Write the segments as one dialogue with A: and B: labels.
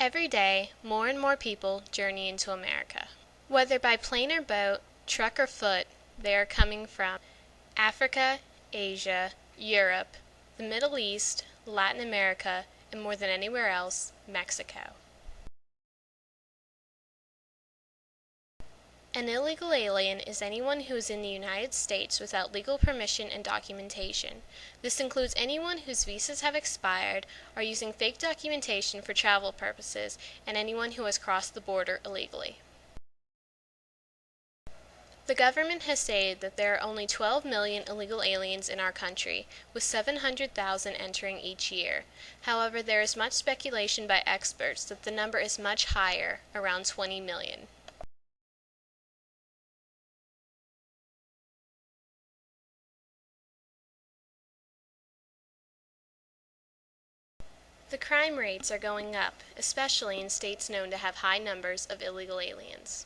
A: Every day, more and more people journey into America. Whether by plane or boat, truck or foot, they are coming from Africa, Asia, Europe, the Middle East, Latin America, and more than anywhere else, Mexico. An illegal alien is anyone who is in the United States without legal permission and documentation. This includes anyone whose visas have expired, are using fake documentation for travel purposes, and anyone who has crossed the border illegally. The government has stated that there are only 12 million illegal aliens in our country, with 700,000 entering each year. However, there is much speculation by experts that the number is much higher, around 20 million. The crime rates are going up, especially in states known to have high numbers of illegal aliens.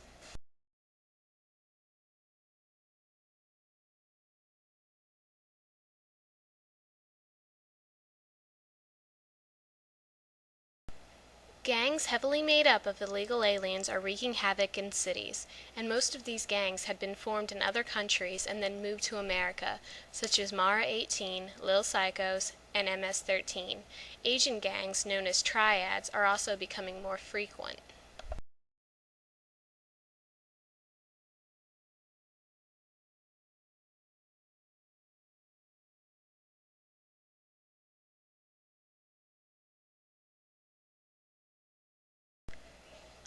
A: Gangs heavily made up of illegal aliens are wreaking havoc in cities, and most of these gangs had been formed in other countries and then moved to America, such as Mara 18, Lil Psychos, and MS-13. Asian gangs, known as triads, are also becoming more frequent.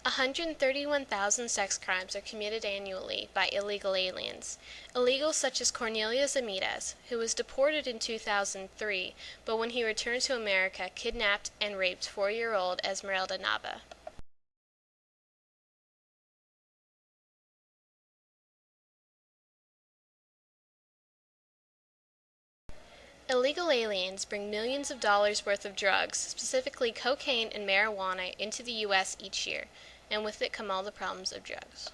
A: One hundred 131,000 sex crimes are committed annually by illegal aliens. Illegals such as Cornelio Zamitas, who was deported in 2003, but when he returned to America, kidnapped and raped 4-year-old Esmeralda Nava. Illegal aliens bring millions of dollars worth of drugs, specifically cocaine and marijuana, into the U.S. each year, and with it come all the problems of drugs.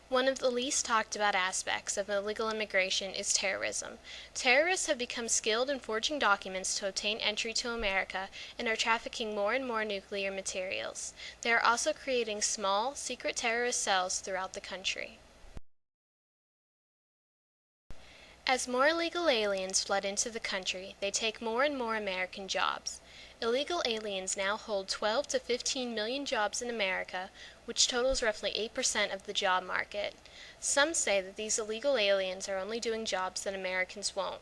A: One of the least talked about aspects of illegal immigration is terrorism. Terrorists have become skilled in forging documents to obtain entry to America and are trafficking more and more nuclear materials. They are also creating small, secret terrorist cells throughout the country. As more illegal aliens flood into the country, they take more and more American jobs. Illegal aliens now hold 12 to 15 million jobs in America, which totals roughly 8% of the job market. Some say that these illegal aliens are only doing jobs that Americans won't.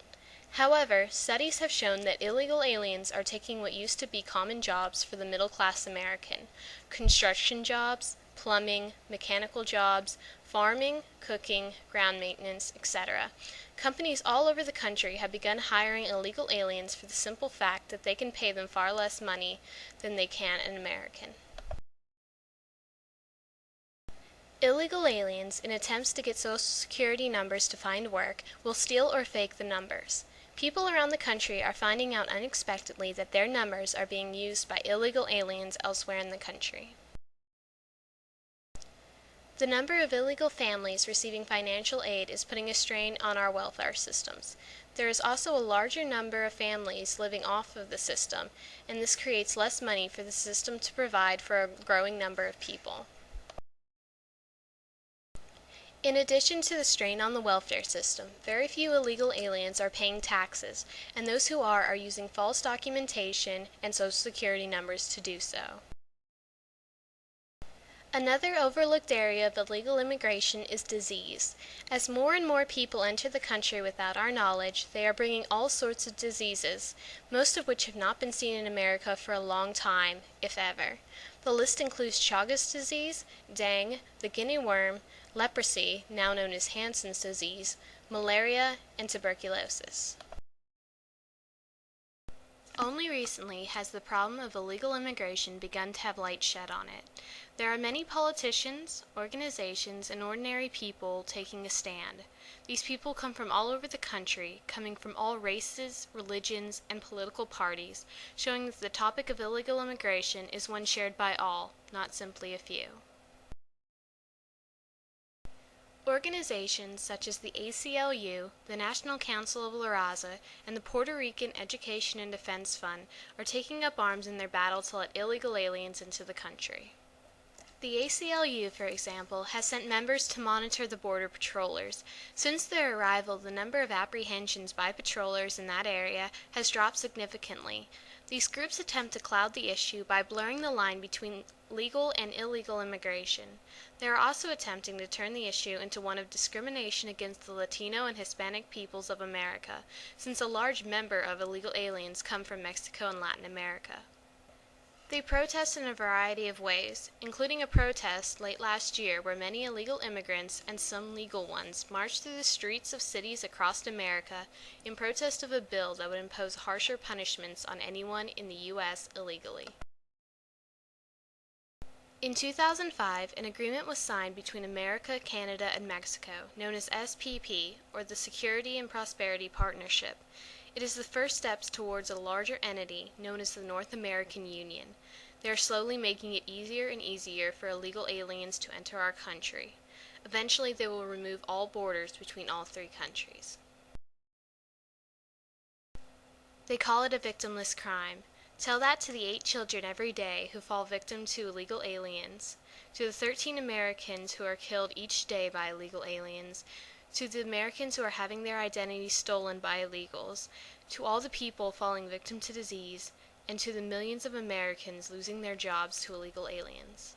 A: However, studies have shown that illegal aliens are taking what used to be common jobs for the middle-class American: construction jobs, plumbing, mechanical jobs, farming, cooking, ground maintenance, etc. Companies all over the country have begun hiring illegal aliens for the simple fact that they can pay them far less money than they can an American. Illegal aliens, in attempts to get Social Security numbers to find work, will steal or fake the numbers. People around the country are finding out unexpectedly that their numbers are being used by illegal aliens elsewhere in the country. The number of illegal families receiving financial aid is putting a strain on our welfare systems. There is also a larger number of families living off of the system, and this creates less money for the system to provide for a growing number of people. In addition to the strain on the welfare system, very few illegal aliens are paying taxes, and those who are using false documentation and Social Security numbers to do so. Another overlooked area of illegal immigration is disease. As more and more people enter the country without our knowledge, they are bringing all sorts of diseases, most of which have not been seen in America for a long time, if ever. The list includes Chagas disease, dengue, the guinea worm, leprosy, now known as Hansen's disease, malaria, and tuberculosis. Only recently has the problem of illegal immigration begun to have light shed on it. There are many politicians, organizations, and ordinary people taking a stand. These people come from all over the country, coming from all races, religions, and political parties, showing that the topic of illegal immigration is one shared by all, not simply a few. Organizations such as the ACLU, the National Council of La Raza, and the Puerto Rican Education and Defense Fund are taking up arms in their battle to let illegal aliens into the country. The ACLU, for example, has sent members to monitor the border patrollers. Since their arrival, the number of apprehensions by patrollers in that area has dropped significantly. These groups attempt to cloud the issue by blurring the line between legal and illegal immigration. They are also attempting to turn the issue into one of discrimination against the Latino and Hispanic peoples of America, since a large number of illegal aliens come from Mexico and Latin America. They protest in a variety of ways, including a protest late last year where many illegal immigrants, and some legal ones, marched through the streets of cities across America in protest of a bill that would impose harsher punishments on anyone in the U.S. illegally. In 2005, an agreement was signed between America, Canada, and Mexico, known as SPP, or the Security and Prosperity Partnership. It is the first steps towards a larger entity known as the North American Union. They are slowly making it easier and easier for illegal aliens to enter our country. Eventually, they will remove all borders between all three countries. They call it a victimless crime. Tell that to the 8 children every day who fall victim to illegal aliens, to the 13 Americans who are killed each day by illegal aliens, to the Americans who are having their identities stolen by illegals, to all the people falling victim to disease, and to the millions of Americans losing their jobs to illegal aliens.